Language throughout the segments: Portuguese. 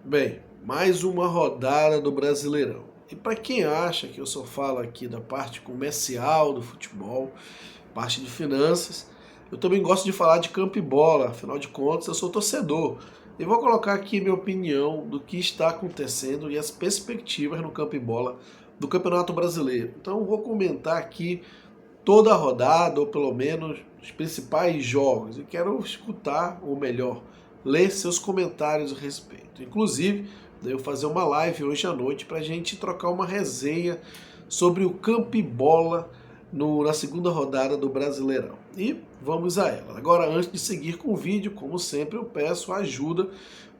Bem, mais uma rodada do Brasileirão. E para quem acha que eu só falo aqui da parte comercial do futebol, parte de finanças, eu também gosto de falar de campo e bola, afinal de contas eu sou torcedor. E vou colocar aqui minha opinião do que está acontecendo e as perspectivas no campo e bola do Campeonato Brasileiro. Então eu vou comentar aqui toda a rodada, ou pelo menos os principais jogos. E quero escutar, ou melhor, ler seus comentários a respeito. Inclusive, eu fazer uma live hoje à noite para a gente trocar uma resenha sobre o campo e bola na segunda rodada do Brasileirão. E vamos a ela. Agora, antes de seguir com o vídeo, como sempre, eu peço ajuda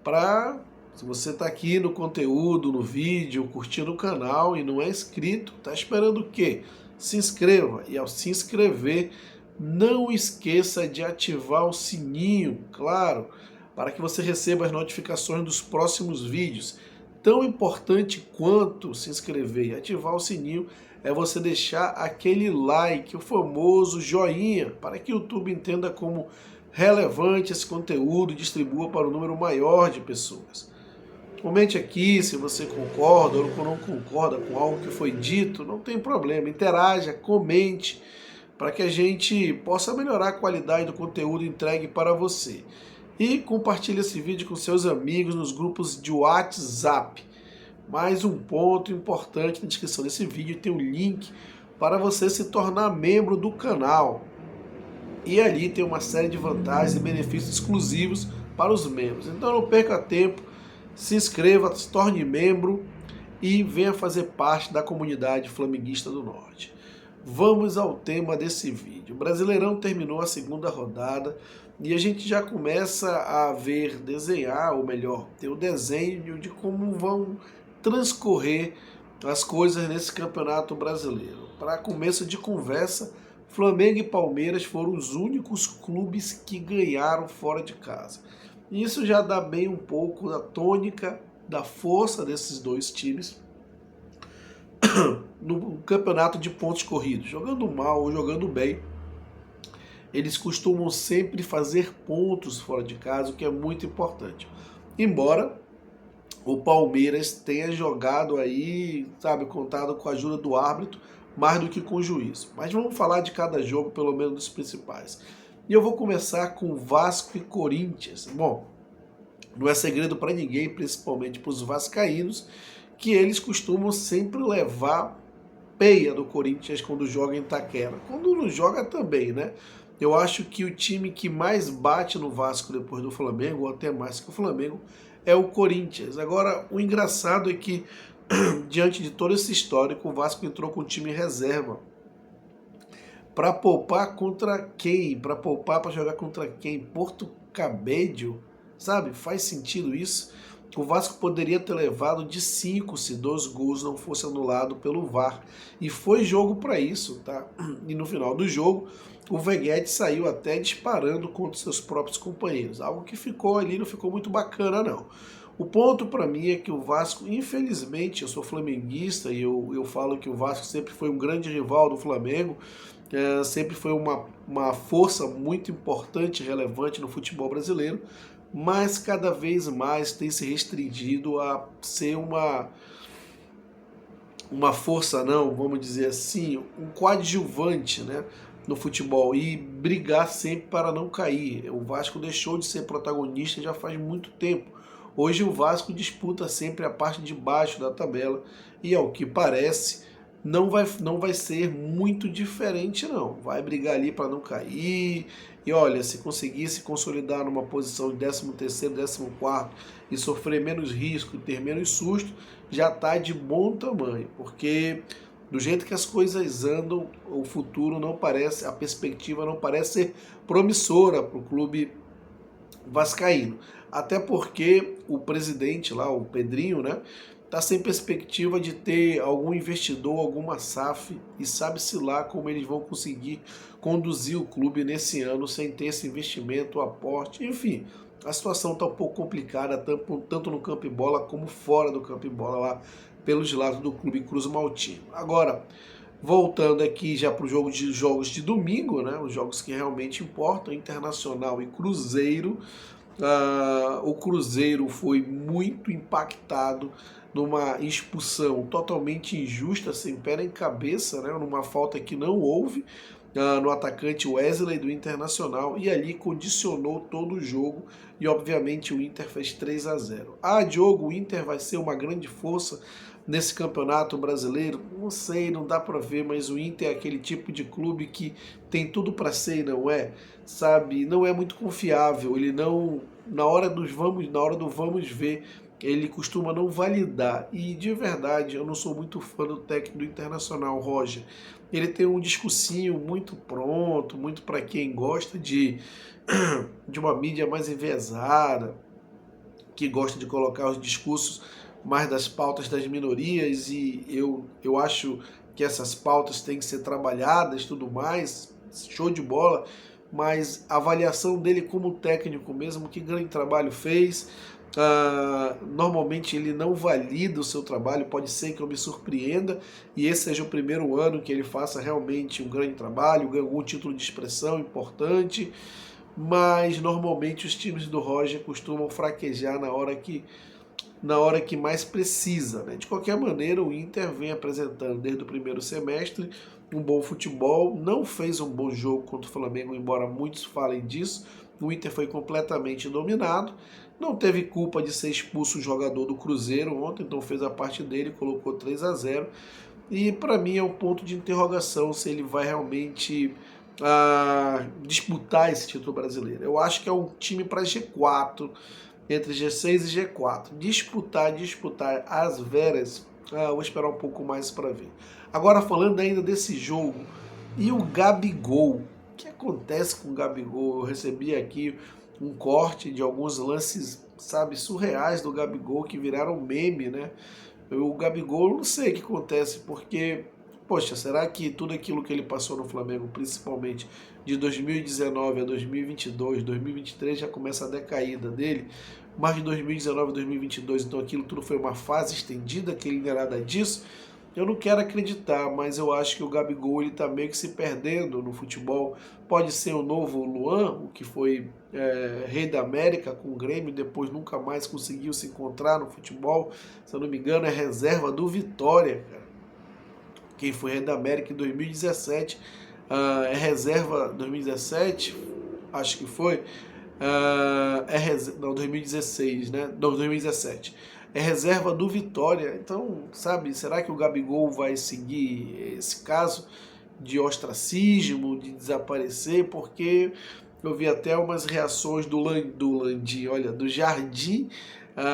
para... Se você está aqui no conteúdo, no vídeo, curtindo o canal e não é inscrito, está esperando o quê? Se inscreva, e ao se inscrever, não esqueça de ativar o sininho, claro, para que você receba as notificações dos próximos vídeos. Tão importante quanto se inscrever e ativar o sininho é você deixar aquele like, o famoso joinha, para que o YouTube entenda como relevante esse conteúdo e distribua para um número maior de pessoas. Comente aqui se você concorda ou não concorda com algo que foi dito, não tem problema, interaja, comente, para que a gente possa melhorar a qualidade do conteúdo entregue para você. E compartilhe esse vídeo com seus amigos nos grupos de WhatsApp. Mais um ponto importante na descrição desse vídeo, tem um link para você se tornar membro do canal. E ali tem uma série de vantagens e benefícios exclusivos para os membros. Então não perca tempo, se inscreva, se torne membro e venha fazer parte da comunidade flamenguista do Norte. Vamos ao tema desse vídeo. O Brasileirão terminou a segunda rodada e a gente já começa a ver, desenhar, ou melhor, ter o desenho de como vão transcorrer as coisas nesse campeonato brasileiro. Para começo de conversa, Flamengo e Palmeiras foram os únicos clubes que ganharam fora de casa. Isso já dá bem um pouco da tônica, da força desses dois times no campeonato de pontos corridos. Jogando mal ou jogando bem, eles costumam sempre fazer pontos fora de casa, o que é muito importante. Embora o Palmeiras tenha jogado aí, sabe, contado com a ajuda do árbitro, mais do que com o juiz. Mas vamos falar de cada jogo, pelo menos dos principais. E eu vou começar com Vasco e Corinthians. Bom, não é segredo para ninguém, principalmente para os vascaínos, que eles costumam sempre levar peia do Corinthians quando joga em Itaquera. Quando não joga também, né? Eu acho que o time que mais bate no Vasco depois do Flamengo, ou até mais que o Flamengo, é o Corinthians. Agora, o engraçado é que, diante de todo esse histórico, o Vasco entrou com o time reserva. Para poupar contra quem? Para poupar para jogar contra quem? Porto Cabédio? Sabe? Faz sentido isso? O Vasco poderia ter levado de 5 se 2 gols não fosse anulado pelo VAR. E foi jogo para isso, tá? E no final do jogo, o Veguete saiu até disparando contra seus próprios companheiros. Algo que ficou ali, não ficou muito bacana, não. O ponto para mim é que o Vasco, infelizmente, eu sou flamenguista e eu falo que o Vasco sempre foi um grande rival do Flamengo, sempre foi uma força muito importante e relevante no futebol brasileiro, mas cada vez mais tem se restringido a ser uma força, não, vamos dizer assim, um coadjuvante, né, no futebol e brigar sempre para não cair. O Vasco deixou de ser protagonista já faz muito tempo. Hoje o Vasco disputa sempre a parte de baixo da tabela e, ao que parece, não vai ser muito diferente, não. Vai brigar ali para não cair. E olha, se conseguir se consolidar numa posição de 13º, 14º e sofrer menos risco e ter menos susto, já está de bom tamanho, porque do jeito que as coisas andam, o futuro não parece, a perspectiva não parece ser promissora para o clube vascaíno. Até porque o presidente lá, o Pedrinho, né, está sem perspectiva de ter algum investidor, alguma SAF, e sabe-se lá como eles vão conseguir conduzir o clube nesse ano sem ter esse investimento, aporte, enfim. A situação está um pouco complicada, tanto no campo e bola como fora do campo e bola, lá pelos lados do clube Cruz Maltino. Agora, voltando aqui já para os jogos de domingo, né, os jogos que realmente importam, Internacional e Cruzeiro, o Cruzeiro foi muito impactado numa expulsão totalmente injusta, sem pé nem cabeça, né, numa falta que não houve no atacante Wesley do Internacional, e ali condicionou todo o jogo, e obviamente o Inter fez 3-0. Diogo, o Inter vai ser uma grande força nesse campeonato brasileiro? Não sei, não dá para ver, mas o Inter é aquele tipo de clube que tem tudo para ser e não é, sabe? Não é muito confiável, ele não, na hora do vamos ver, ele costuma não validar. E de verdade, eu não sou muito fã do técnico do Internacional, Roger. Ele tem um discursinho muito pronto, muito para quem gosta de uma mídia mais enviesada, que gosta de colocar os discursos mais das pautas das minorias, e eu acho que essas pautas têm que ser trabalhadas, tudo mais, show de bola, mas a avaliação dele como técnico mesmo, que grande trabalho fez. Normalmente ele não valida o seu trabalho, pode ser que eu me surpreenda e esse seja o primeiro ano que ele faça realmente um grande trabalho, ganhe algum título de expressão importante, mas normalmente os times do Roger costumam fraquejar na hora que mais precisa, né? De qualquer maneira, o Inter vem apresentando desde o primeiro semestre um bom futebol, não fez um bom jogo contra o Flamengo, embora muitos falem disso. O Inter foi completamente dominado, não teve culpa de ser expulso o jogador do Cruzeiro ontem, então fez a parte dele, colocou 3-0. E para mim é um ponto de interrogação se ele vai realmente disputar esse título brasileiro. Eu acho que é um time para G4, entre G6 e G4. Disputar as veras, vou esperar um pouco mais para ver. Agora falando ainda desse jogo, e o Gabigol? O que acontece com o Gabigol? Eu recebi aqui um corte de alguns lances, sabe, surreais do Gabigol que viraram meme, né? O Gabigol, não sei o que acontece, porque, poxa, será que tudo aquilo que ele passou no Flamengo, principalmente de 2019 a 2022, 2023 já começa a decaída dele, mas de 2019 a 2022, então aquilo tudo foi uma fase estendida, que ele não é nada disso? Eu não quero acreditar, mas eu acho que o Gabigol ele tá meio que se perdendo no futebol. Pode ser o novo Luan, o que foi rei da América com o Grêmio, depois nunca mais conseguiu se encontrar no futebol. Se eu não me engano, é reserva do Vitória, cara. Quem foi rei da América em 2017, é reserva 2017, acho que foi. Não, 2016, né? Não, 2017. É reserva do Vitória. Então, sabe, será que o Gabigol vai seguir esse caso de ostracismo, de desaparecer? Porque eu vi até umas reações do Landim, olha, do Jardim,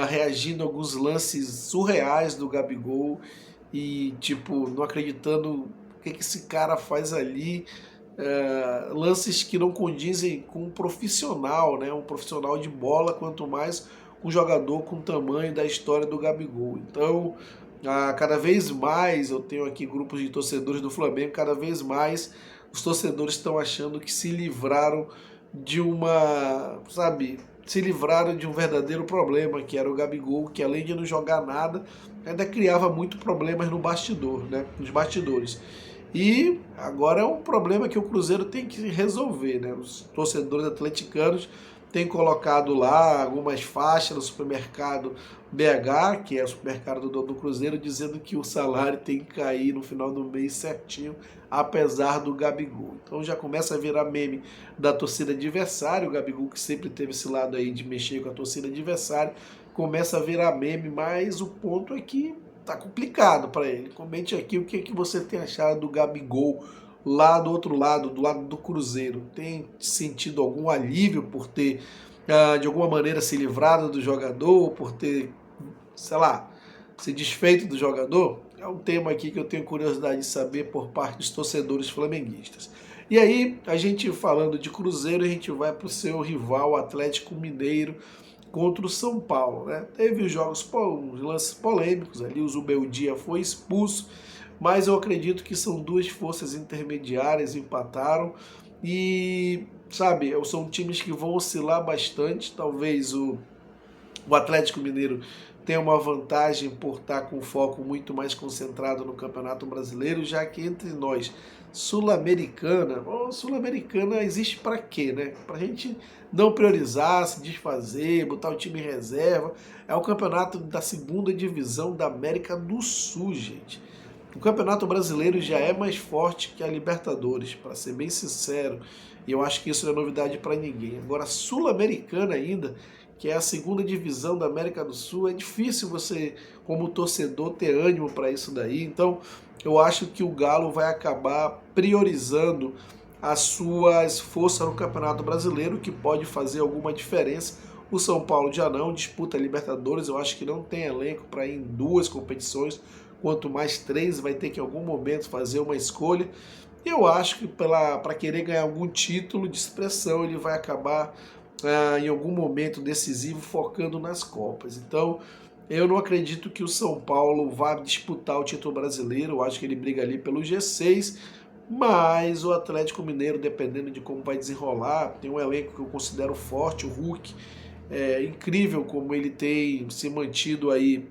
reagindo a alguns lances surreais do Gabigol e, tipo, não acreditando o que esse cara faz ali. Lances que não condizem com um profissional, né? Um profissional de bola, quanto mais um jogador com o tamanho da história do Gabigol. Então, cada vez mais eu tenho aqui grupos de torcedores do Flamengo, cada vez mais os torcedores estão achando que se livraram de sabe, se livraram de um verdadeiro problema, que era o Gabigol, que além de não jogar nada, ainda criava muito problemas no bastidor, né? Nos bastidores. E agora é um problema que o Cruzeiro tem que resolver, né? Os torcedores atleticanos têm colocado lá algumas faixas no supermercado BH, que é o supermercado do Cruzeiro, dizendo que o salário tem que cair no final do mês certinho, apesar do Gabigol. Então já começa a virar meme da torcida adversária, o Gabigol que sempre teve esse lado aí de mexer com a torcida adversária, começa a virar meme, mas o ponto é que tá complicado para ele. Comente aqui o que você tem achado do Gabigol lá do outro lado, do lado do Cruzeiro. Tem sentido algum alívio por ter, de alguma maneira, se livrado do jogador, por ter, sei lá, se desfeito do jogador? É um tema aqui que eu tenho curiosidade de saber por parte dos torcedores flamenguistas. E aí, a gente falando de Cruzeiro, a gente vai para o seu rival Atlético Mineiro, contra o São Paulo, né? Teve os jogos, uns lances polêmicos ali, o Zubeldia foi expulso, mas eu acredito que são duas forças intermediárias, empataram e, sabe, são times que vão oscilar bastante, talvez o O Atlético Mineiro tem uma vantagem por estar com o foco muito mais concentrado no Campeonato Brasileiro, já que entre nós, Sul-Americana existe para quê, né? Para a gente não priorizar, se desfazer, botar o time em reserva. É o campeonato da segunda divisão da América do Sul, gente. O Campeonato Brasileiro já é mais forte que a Libertadores, para ser bem sincero, e eu acho que isso não é novidade para ninguém. Agora, a Sul-Americana ainda, que é a segunda divisão da América do Sul, é difícil você, como torcedor, ter ânimo para isso daí. Então, eu acho que o Galo vai acabar priorizando as suas forças no Campeonato Brasileiro, que pode fazer alguma diferença. O São Paulo já não disputa a Libertadores, eu acho que não tem elenco para ir em duas competições, quanto mais três, vai ter que em algum momento fazer uma escolha. E eu acho que para querer ganhar algum título de expressão, ele vai acabar em algum momento decisivo focando nas Copas. Então, eu não acredito que o São Paulo vá disputar o título brasileiro, eu acho que ele briga ali pelo G6, mas o Atlético Mineiro, dependendo de como vai desenrolar, tem um elenco que eu considero forte, o Hulk, é incrível como ele tem se mantido aí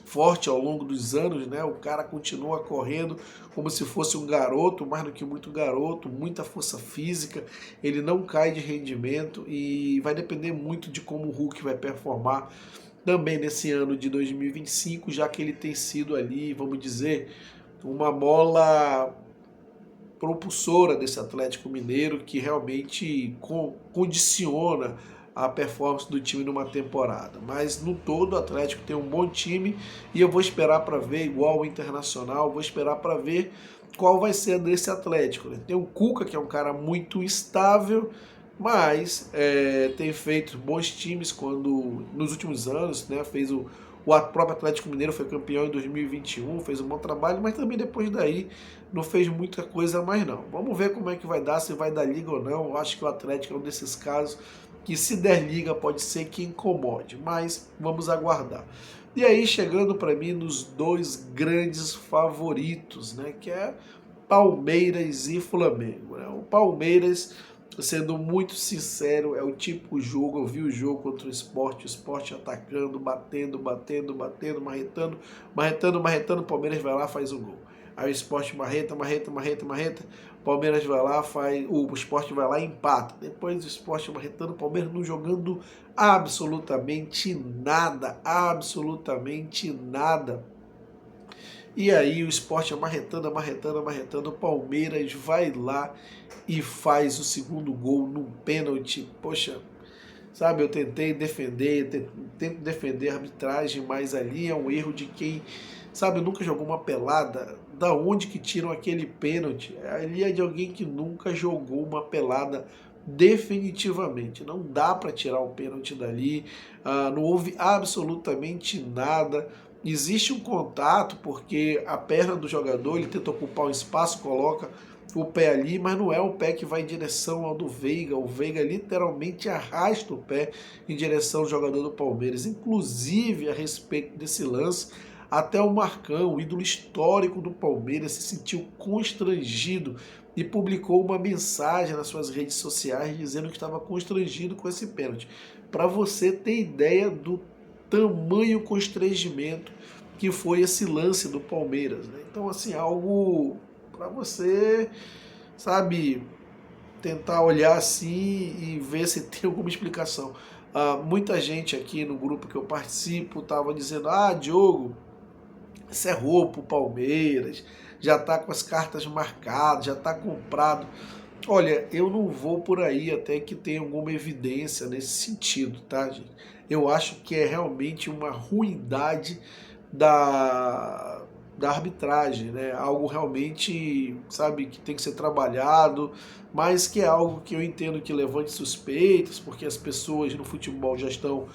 forte ao longo dos anos, né? O cara continua correndo como se fosse um garoto, mais do que muito garoto, muita força física, ele não cai de rendimento e vai depender muito de como o Hulk vai performar também nesse ano de 2025, já que ele tem sido ali, vamos dizer, uma mola propulsora desse Atlético Mineiro que realmente condiciona a performance do time numa temporada. Mas no todo o Atlético tem um bom time e eu vou esperar para ver, igual o Internacional, vou esperar para ver qual vai ser desse Atlético. Tem o Cuca, que é um cara muito instável, mas tem feito bons times quando nos últimos anos, né, fez o próprio Atlético Mineiro foi campeão em 2021, fez um bom trabalho, mas também depois daí não fez muita coisa mais não. Vamos ver como é que vai dar, se vai dar liga ou não. Eu acho que o Atlético é um desses casos que se der liga pode ser que incomode, mas vamos aguardar. E aí chegando para mim nos dois grandes favoritos, né, que é Palmeiras e Flamengo. Né? O Palmeiras, sendo muito sincero, é o tipo de jogo, eu vi o jogo contra o Sport atacando, batendo, marretando, o Palmeiras vai lá, faz o gol. Aí o Sport marreta, Palmeiras vai lá, o Sport vai lá e empata. Depois o Sport marretando, o Palmeiras não jogando absolutamente nada. E aí o Sport amarretando, o Palmeiras vai lá e faz o segundo gol num pênalti. Poxa, sabe, eu tentei tento defender a arbitragem, mas ali é um erro de quem, sabe, nunca jogou uma pelada. Da onde que tiram aquele pênalti? Ali é de alguém que nunca jogou uma pelada definitivamente. Não dá para tirar o pênalti dali, não houve absolutamente nada. Existe um contato porque a perna do jogador, ele tenta ocupar um espaço, coloca o pé ali, mas não é o pé que vai em direção ao do Veiga. O Veiga literalmente arrasta o pé em direção ao jogador do Palmeiras. Inclusive, a respeito desse lance, até o Marcão, o ídolo histórico do Palmeiras, se sentiu constrangido e publicou uma mensagem nas suas redes sociais dizendo que estava constrangido com esse pênalti. Para você ter ideia do tamanho constrangimento que foi esse lance do Palmeiras. Né? Então, assim, algo para você, sabe, tentar olhar assim e ver se tem alguma explicação. Muita gente aqui no grupo que eu participo estava dizendo, Diogo, isso é roubo, o Palmeiras, já está com as cartas marcadas, já está comprado. Olha, eu não vou por aí até que tenha alguma evidência nesse sentido, tá, gente? Eu acho que é realmente uma ruindade da arbitragem, né? Algo realmente, sabe, que tem que ser trabalhado, mas que é algo que eu entendo que levante suspeitas, porque as pessoas no futebol já estão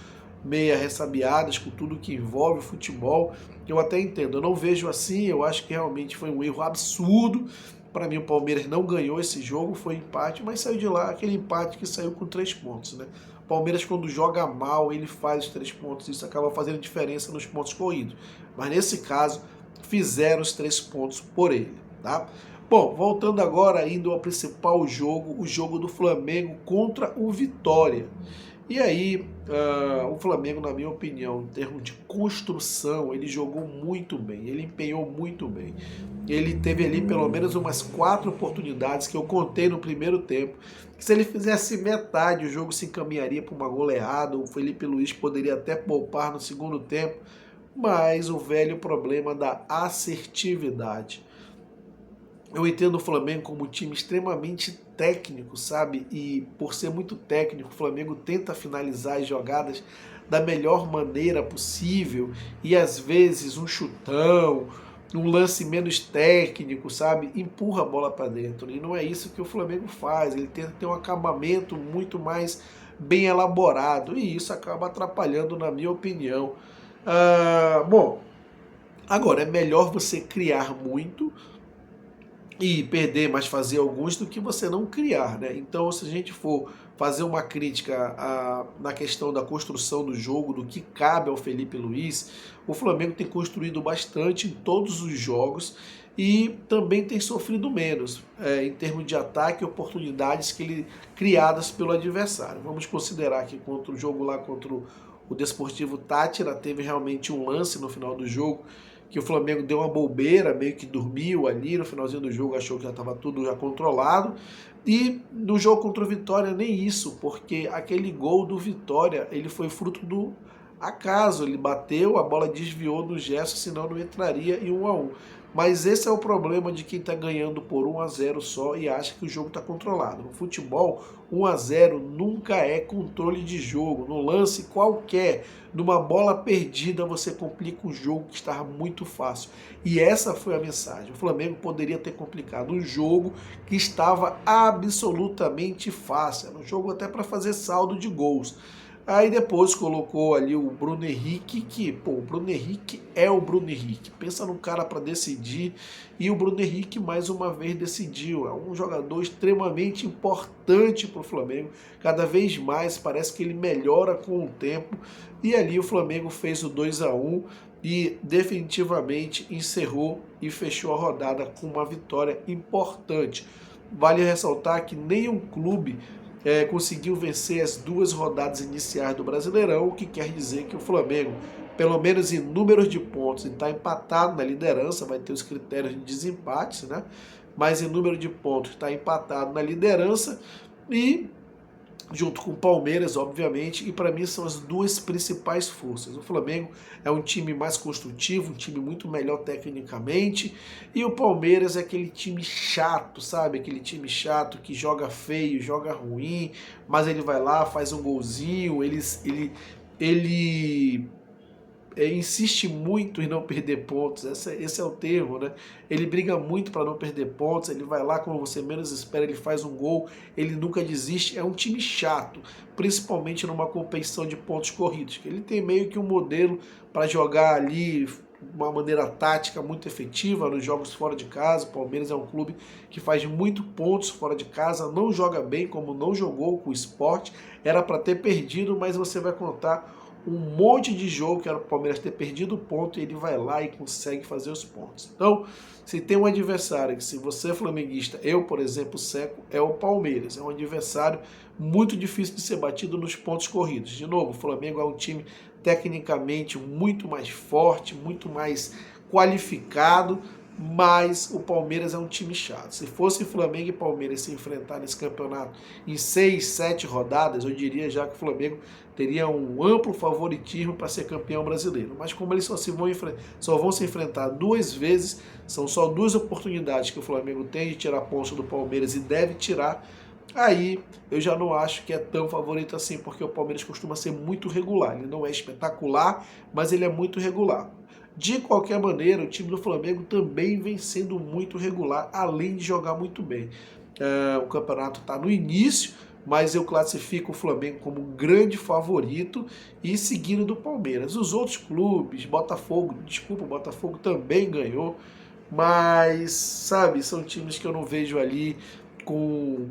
meia ressabiadas com tudo que envolve o futebol. Eu até entendo, eu não vejo assim, eu acho que realmente foi um erro absurdo. Para mim o Palmeiras não ganhou esse jogo, foi empate, mas saiu de lá aquele empate que saiu com 3 pontos, né? O Palmeiras quando joga mal, ele faz os 3 pontos, isso acaba fazendo diferença nos pontos corridos. Mas nesse caso, fizeram os 3 pontos por ele, tá? Bom, voltando agora, indo ao principal jogo, o jogo do Flamengo contra o Vitória. E aí, o Flamengo, na minha opinião, em termos de construção, ele jogou muito bem, ele empenhou muito bem. Ele teve ali pelo menos umas 4 oportunidades que eu contei no primeiro tempo. Que se ele fizesse metade, o jogo se encaminharia para uma goleada. O Felipe Luiz poderia até poupar no segundo tempo, mas o velho problema da assertividade. Eu entendo o Flamengo como um time extremamente técnico, sabe? E por ser muito técnico, o Flamengo tenta finalizar as jogadas da melhor maneira possível e às vezes um chutão, um lance menos técnico, sabe? Empurra a bola para dentro. E não é isso que o Flamengo faz. Ele tenta ter um acabamento muito mais bem elaborado e isso acaba atrapalhando, na minha opinião. Bom, agora é melhor você criar muito e perder, mas fazer alguns do que você não criar, né? Então, se a gente for fazer uma crítica na questão da construção do jogo, do que cabe ao Felipe Luiz, o Flamengo tem construído bastante em todos os jogos e também tem sofrido menos em termos de ataque e oportunidades criadas pelo adversário. Vamos considerar que contra o jogo lá contra o Desportivo Táchira teve realmente um lance no final do jogo que o Flamengo deu uma bobeira, meio que dormiu ali no finalzinho do jogo, achou que já estava tudo já controlado. E no jogo contra o Vitória nem isso, porque aquele gol do Vitória, ele foi fruto do acaso, ele bateu, a bola desviou do Gerson, senão não entraria em 1-1. Mas esse é o problema de quem está ganhando por 1-0 só e acha que o jogo está controlado. No futebol, 1-0 nunca é controle de jogo. No lance qualquer, numa bola perdida, você complica um jogo que estava muito fácil. E essa foi a mensagem. O Flamengo poderia ter complicado um jogo que estava absolutamente fácil. Era um jogo até para fazer saldo de gols. Aí depois colocou ali o Bruno Henrique, o Bruno Henrique é o Bruno Henrique. Pensa num cara para decidir e o Bruno Henrique mais uma vez decidiu. É um jogador extremamente importante para o Flamengo. Cada vez mais parece que ele melhora com o tempo. E ali o Flamengo fez o 2-1 e definitivamente encerrou e fechou a rodada com uma vitória importante. Vale ressaltar que nenhum clube conseguiu vencer as 2 rodadas iniciais do Brasileirão, o que quer dizer que o Flamengo, pelo menos em números de pontos, está empatado na liderança, vai ter os critérios de desempate, né? Mas em número de pontos está empatado na liderança e junto com o Palmeiras, obviamente, e para mim são as 2 principais forças. O Flamengo é um time mais construtivo, um time muito melhor tecnicamente, e o Palmeiras é aquele time chato, sabe? Aquele time chato que joga feio, joga ruim, mas ele vai lá, faz um golzinho, ele insiste muito em não perder pontos, esse é o termo, né? Ele briga muito para não perder pontos, ele vai lá quando você menos espera, ele faz um gol, ele nunca desiste, é um time chato, principalmente numa competição de pontos corridos, ele tem meio que um modelo para jogar ali, uma maneira tática muito efetiva nos jogos fora de casa. O Palmeiras é um clube que faz muito pontos fora de casa, não joga bem como não jogou com o Sport, era para ter perdido, mas você vai contar um monte de jogo que era o Palmeiras ter perdido o ponto e ele vai lá e consegue fazer os pontos. Então, se tem um adversário que, se você é flamenguista, eu, por exemplo, seco, é o Palmeiras. É um adversário muito difícil de ser batido nos pontos corridos. De novo, o Flamengo é um time tecnicamente muito mais forte, muito mais qualificado, mas o Palmeiras é um time chato. Se fosse Flamengo e Palmeiras se enfrentar nesse campeonato em 6, 7 rodadas, eu diria já que o Flamengo teria um amplo favoritismo para ser campeão brasileiro. Mas como eles só vão se enfrentar 2 vezes, são só 2 oportunidades que o Flamengo tem de tirar pontos do Palmeiras e deve tirar, aí eu já não acho que é tão favorito assim, porque o Palmeiras costuma ser muito regular. Ele não é espetacular, mas ele é muito regular. De qualquer maneira, o time do Flamengo também vem sendo muito regular, além de jogar muito bem. O campeonato está no início, mas eu classifico o Flamengo como um grande favorito e seguindo do Palmeiras. Os outros clubes, Botafogo, desculpa, o Botafogo também ganhou, mas, sabe, são times que eu não vejo ali com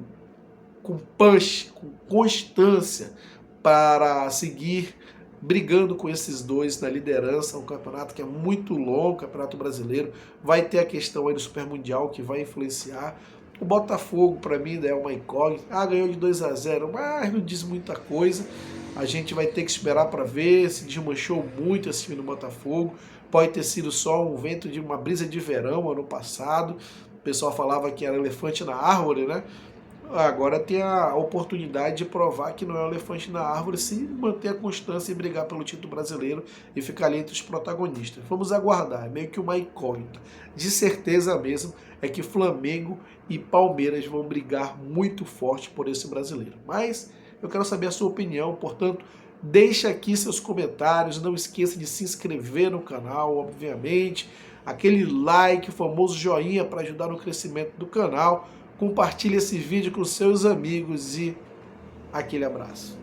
punch, com constância para seguir brigando com esses 2 na liderança. Um campeonato que é muito longo, o Campeonato Brasileiro, vai ter a questão aí do Super Mundial que vai influenciar. O Botafogo, para mim, ainda é uma incógnita. Ganhou de 2-0, mas não diz muita coisa. A gente vai ter que esperar para ver, se desmanchou muito esse time do Botafogo. Pode ter sido só um vento de uma brisa de verão ano passado. O pessoal falava que era elefante na árvore, né? Agora tem a oportunidade de provar que não é um elefante na árvore, se manter a constância e brigar pelo título brasileiro e ficar ali entre os protagonistas. Vamos aguardar, é meio que uma incógnita. De certeza mesmo é que Flamengo e Palmeiras vão brigar muito forte por esse brasileiro. Mas eu quero saber a sua opinião, portanto, deixa aqui seus comentários, não esqueça de se inscrever no canal, obviamente, aquele like, o famoso joinha para ajudar no crescimento do canal. Compartilhe esse vídeo com seus amigos e aquele abraço.